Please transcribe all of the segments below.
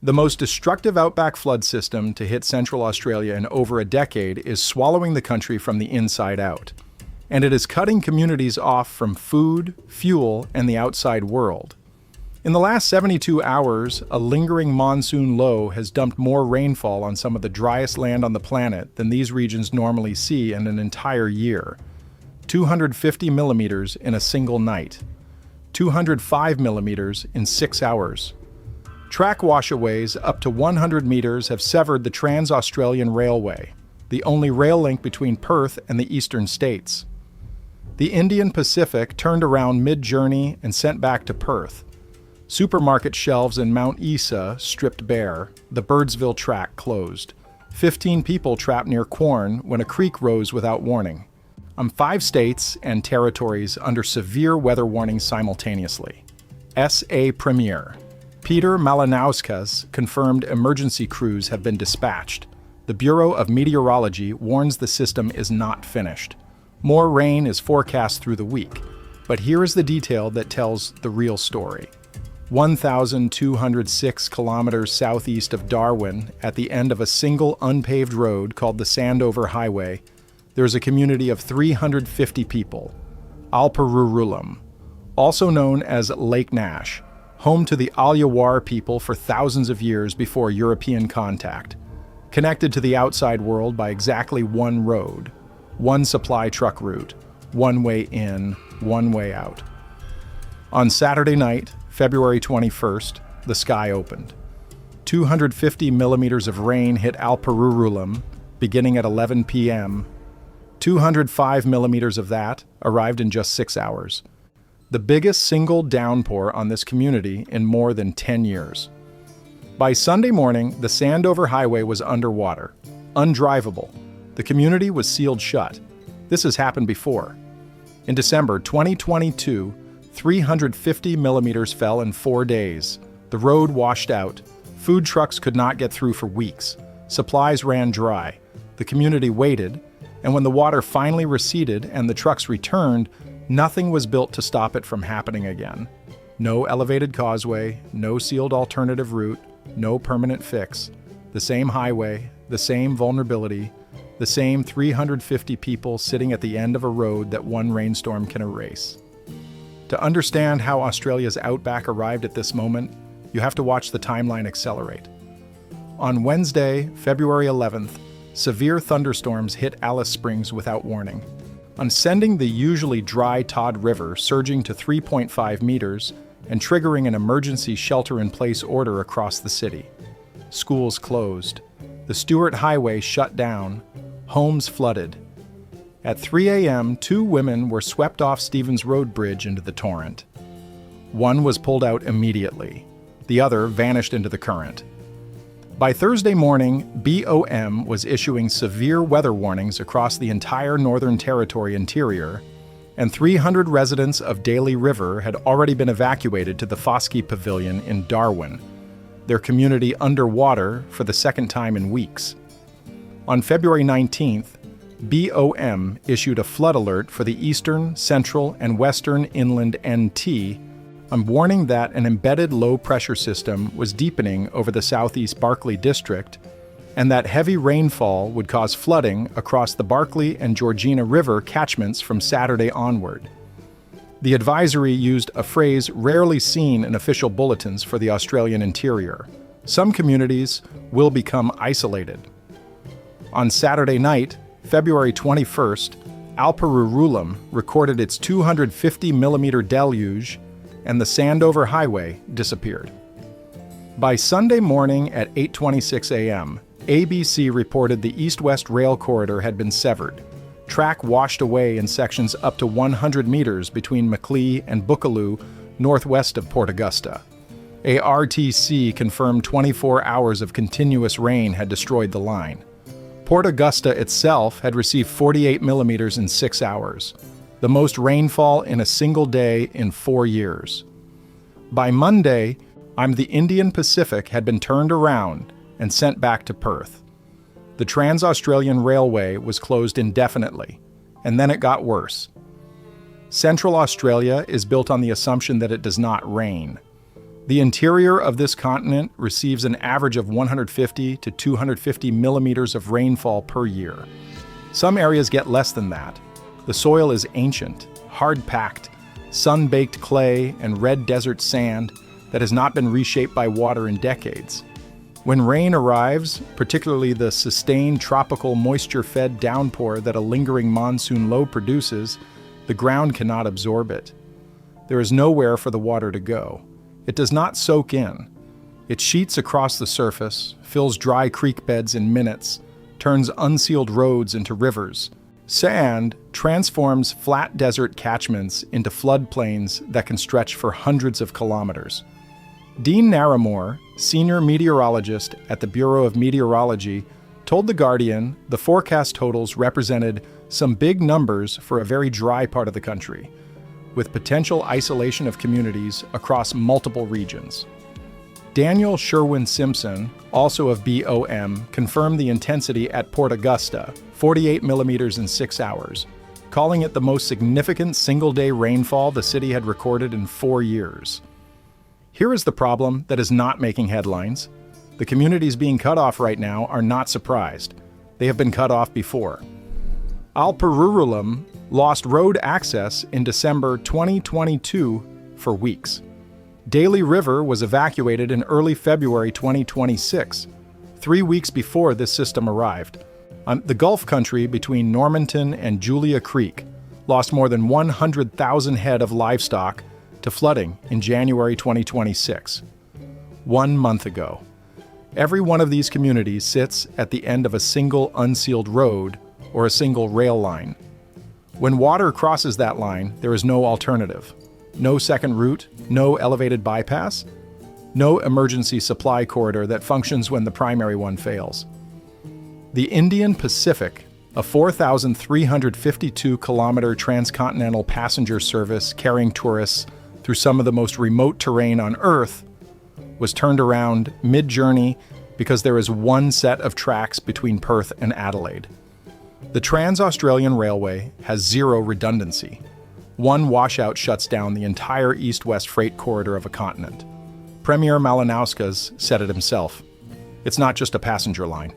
The most destructive outback flood system to hit Central Australia in over a decade is swallowing the country from the inside out. And it is cutting communities off from food, fuel, and the outside world. In the last 72 hours, a lingering monsoon low has dumped more rainfall on some of the driest land on the planet than these regions normally see in an entire year. 250 millimeters in a single night. 205 millimeters in 6 hours. Track washaways up to 100 meters have severed the Trans-Australian Railway, the only rail link between Perth and the eastern states. The Indian Pacific turned around mid-journey and sent back to Perth. Supermarket shelves in Mount Isa stripped bare, the Birdsville track closed. 15 people trapped near Quorn when a creek rose without warning. 5 states and territories under severe weather warnings simultaneously. SA Premier Peter Malinauskas confirmed emergency crews have been dispatched. The Bureau of Meteorology warns the system is not finished. More rain is forecast through the week, but here is the detail that tells the real story. 1,206 kilometers southeast of Darwin, at the end of a single unpaved road called the Sandover Highway, there is a community of 350 people, Alparurulam, also known as Lake Nash, home to the Alyawar people for thousands of years before European contact, connected to the outside world by exactly one road, one supply truck route, one way in, one way out. On Saturday night, February 21st, the sky opened. 250 millimeters of rain hit Alparurulam, beginning at 11 p.m. 205 millimeters of that arrived in just 6 hours. The biggest single downpour on this community in more than 10 years. By Sunday morning, the Sandover Highway was underwater, undrivable. The community was sealed shut. This has happened before. In December 2022, 350 millimeters fell in 4 days. The road washed out. Food trucks could not get through for weeks. Supplies ran dry. The community waited, and when the water finally receded and the trucks returned, nothing was built to stop it from happening again. No elevated causeway, no sealed alternative route, no permanent fix. The same highway, the same vulnerability, the same 350 people sitting at the end of a road that one rainstorm can erase. To understand how Australia's outback arrived at this moment, you have to watch the timeline accelerate. On Wednesday, February 11th, severe thunderstorms hit Alice Springs without warning. On sending the usually dry Todd River surging to 3.5 meters and triggering an emergency shelter-in-place order across the city. Schools closed. The Sturt Highway shut down. Homes flooded. At 3 a.m., 2 women were swept off Stevens Road Bridge into the torrent. One was pulled out immediately. The other vanished into the current. By Thursday morning, BOM was issuing severe weather warnings across the entire Northern Territory interior, and 300 residents of Daly River had already been evacuated to the Foskey Pavilion in Darwin, their community underwater for the second time in weeks. On February 19th, BOM issued a flood alert for the eastern, central, and western inland NT, warning that an embedded low-pressure system was deepening over the southeast Barkly district, and that heavy rainfall would cause flooding across the Barkly and Georgina River catchments from Saturday onward. The advisory used a phrase rarely seen in official bulletins for the Australian interior. Some communities will become isolated. On Saturday night, February 21st, Alparurulam recorded its 250 millimeter deluge, and the Sandover Highway disappeared. By Sunday morning at 8:26 a.m., ABC reported the east-west rail corridor had been severed. Track washed away in sections up to 100 meters between McLeay and Bookaloo, northwest of Port Augusta. ARTC confirmed 24 hours of continuous rain had destroyed the line. Port Augusta itself had received 48 millimeters in 6 hours, the most rainfall in a single day in 4 years. By Monday, the Indian Pacific had been turned around and sent back to Perth. The Trans-Australian Railway was closed indefinitely, and then it got worse. Central Australia is built on the assumption that it does not rain. The interior of this continent receives an average of 150 to 250 millimeters of rainfall per year. Some areas get less than that. The soil is ancient, hard-packed, sun-baked clay and red desert sand that has not been reshaped by water in decades. When rain arrives, particularly the sustained tropical moisture-fed downpour that a lingering monsoon low produces, the ground cannot absorb it. There is nowhere for the water to go. It does not soak in. It sheets across the surface, fills dry creek beds in minutes, turns unsealed roads into rivers. Sand transforms flat desert catchments into floodplains that can stretch for hundreds of kilometers. Dean Narramore, senior meteorologist at the Bureau of Meteorology, told The Guardian the forecast totals represented some big numbers for a very dry part of the country, with potential isolation of communities across multiple regions. Daniel Sherwin-Simpson, also of BOM, confirmed the intensity at Port Augusta, 48 millimeters in 6 hours, calling it the most significant single-day rainfall the city had recorded in 4 years. Here is the problem that is not making headlines. The communities being cut off right now are not surprised. They have been cut off before. Alperurulam lost road access in December 2022 for weeks. Daly River was evacuated in early February 2026, 3 weeks before this system arrived. The Gulf country between Normanton and Julia Creek lost more than 100,000 head of livestock to flooding in January 2026, 1 month ago. Every one of these communities sits at the end of a single unsealed road or a single rail line. When water crosses that line, there is no alternative. No second route, no elevated bypass, no emergency supply corridor that functions when the primary one fails. The Indian Pacific, a 4,352-kilometer transcontinental passenger service carrying tourists through some of the most remote terrain on Earth, was turned around mid-journey because there is one set of tracks between Perth and Adelaide. The Trans-Australian Railway has zero redundancy. One washout shuts down the entire east-west freight corridor of a continent. Premier Malinauskas said it himself. It's not just a passenger line.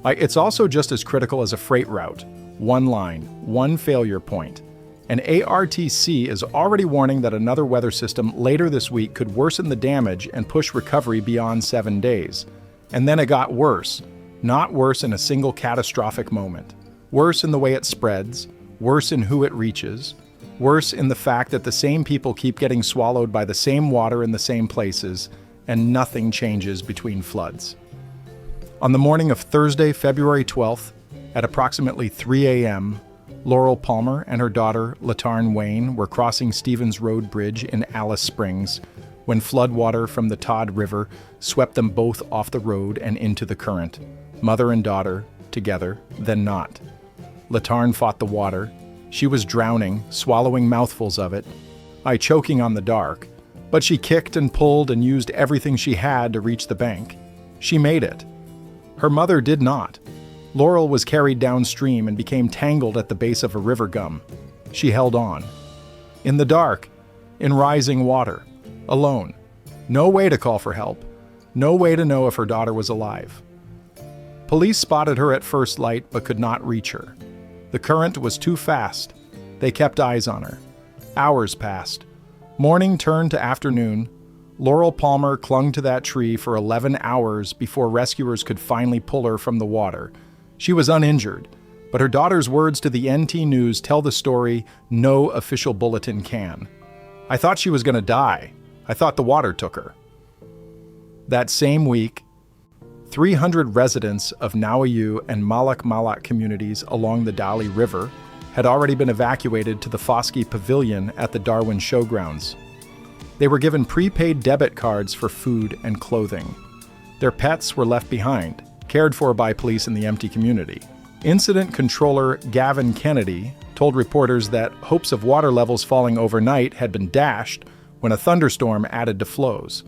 It's also just as critical as a freight route. One line, one failure point. And ARTC is already warning that another weather system later this week could worsen the damage and push recovery beyond 7 days. And then it got worse. Not worse in a single catastrophic moment. Worse in the way it spreads, worse in who it reaches, worse in the fact that the same people keep getting swallowed by the same water in the same places, and nothing changes between floods. On the morning of Thursday, February 12th, at approximately 3 a.m., Laurel Palmer and her daughter, Latarn Wayne, were crossing Stevens Road Bridge in Alice Springs when floodwater from the Todd River swept them both off the road and into the current, mother and daughter, together, then not. Latarn fought the water. She was drowning, swallowing mouthfuls of it, choking on the dark, but she kicked and pulled and used everything she had to reach the bank. She made it. Her mother did not. Laurel was carried downstream and became tangled at the base of a river gum. She held on. In the dark, in rising water, alone. No way to call for help. No way to know if her daughter was alive. Police spotted her at first light but could not reach her. The current was too fast. They kept eyes on her. Hours passed. Morning turned to afternoon. Laurel Palmer clung to that tree for 11 hours before rescuers could finally pull her from the water. She was uninjured, but her daughter's words to the NT News tell the story no official bulletin can. "I thought she was going to die. I thought the water took her." That same week, 300 residents of Nauayu and Malak Malak communities along the Daly River had already been evacuated to the Foskey Pavilion at the Darwin Showgrounds. They were given prepaid debit cards for food and clothing. Their pets were left behind, cared for by police in the empty community. Incident controller Gavin Kennedy told reporters that hopes of water levels falling overnight had been dashed when a thunderstorm added to flows.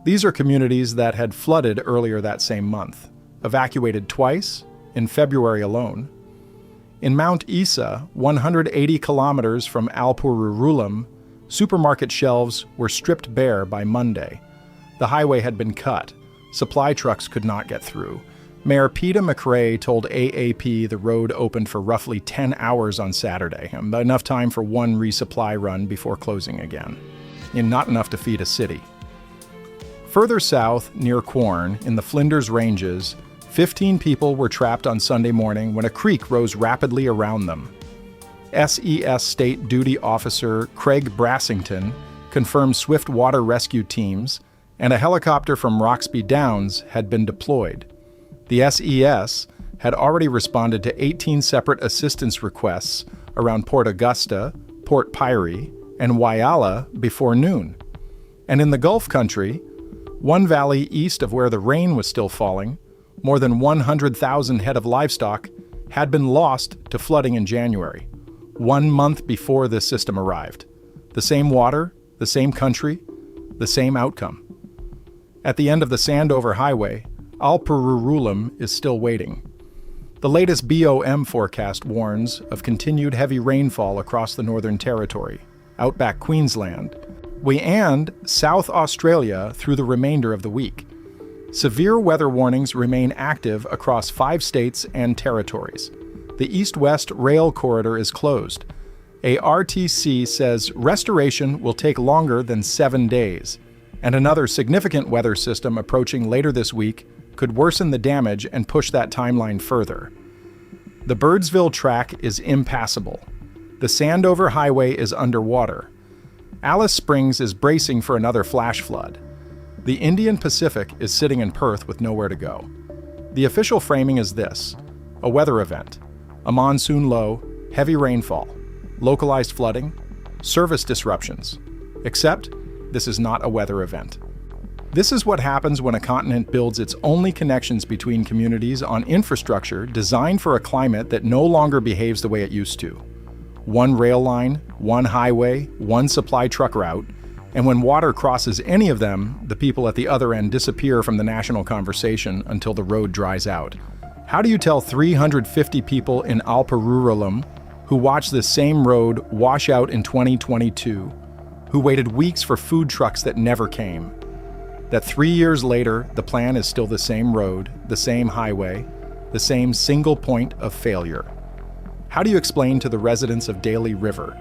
These are communities that had flooded earlier that same month, evacuated twice, in February alone. In Mount Isa, 180 kilometers from Alperurulam, supermarket shelves were stripped bare by Monday. The highway had been cut. Supply trucks could not get through. Mayor Peter McLeay told AAP the road opened for roughly 10 hours on Saturday, enough time for one resupply run before closing again, and not enough to feed a city. Further south, near Quorn, in the Flinders Ranges, 15 people were trapped on Sunday morning when a creek rose rapidly around them. SES State Duty Officer Craig Brassington confirmed swift water rescue teams and a helicopter from Roxby Downs had been deployed. The SES had already responded to 18 separate assistance requests around Port Augusta, Port Pirie, and Whyalla before noon. And in the Gulf country, one valley east of where the rain was still falling, more than 100,000 head of livestock had been lost to flooding in January, 1 month before this system arrived. The same water, the same country, the same outcome. At the end of the Sandover Highway, Alperurulam is still waiting. The latest BOM forecast warns of continued heavy rainfall across the Northern Territory, Outback Queensland, and South Australia through the remainder of the week. Severe weather warnings remain active across 5 states and territories. The east-west rail corridor is closed. A RTC says restoration will take longer than 7 days, and another significant weather system approaching later this week could worsen the damage and push that timeline further. The Birdsville track is impassable. The Sandover Highway is underwater. Alice Springs is bracing for another flash flood. The Indian Pacific is sitting in Perth with nowhere to go. The official framing is this: a weather event, a monsoon low, heavy rainfall, localized flooding, service disruptions. Except, this is not a weather event. This is what happens when a continent builds its only connections between communities on infrastructure designed for a climate that no longer behaves the way it used to. One rail line, one highway, one supply truck route, and when water crosses any of them, the people at the other end disappear from the national conversation until the road dries out. How do you tell 350 people in Alperurulam who watched this same road wash out in 2022, who waited weeks for food trucks that never came, that 3 years later, the plan is still the same road, the same highway, the same single point of failure? How do you explain to the residents of Daly River,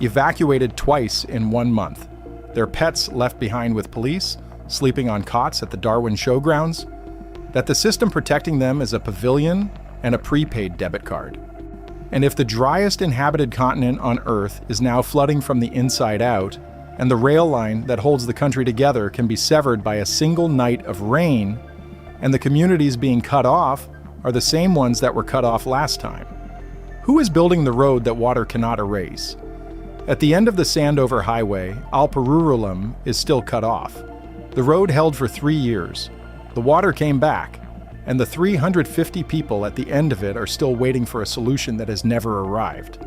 evacuated twice in 1 month, their pets left behind with police, sleeping on cots at the Darwin Showgrounds, that the system protecting them is a pavilion and a prepaid debit card? And if the driest inhabited continent on Earth is now flooding from the inside out, and the rail line that holds the country together can be severed by a single night of rain, and the communities being cut off are the same ones that were cut off last time, who is building the road that water cannot erase? At the end of the Sandover Highway, Alperurulam is still cut off. The road held for 3 years. The water came back, and the 350 people at the end of it are still waiting for a solution that has never arrived.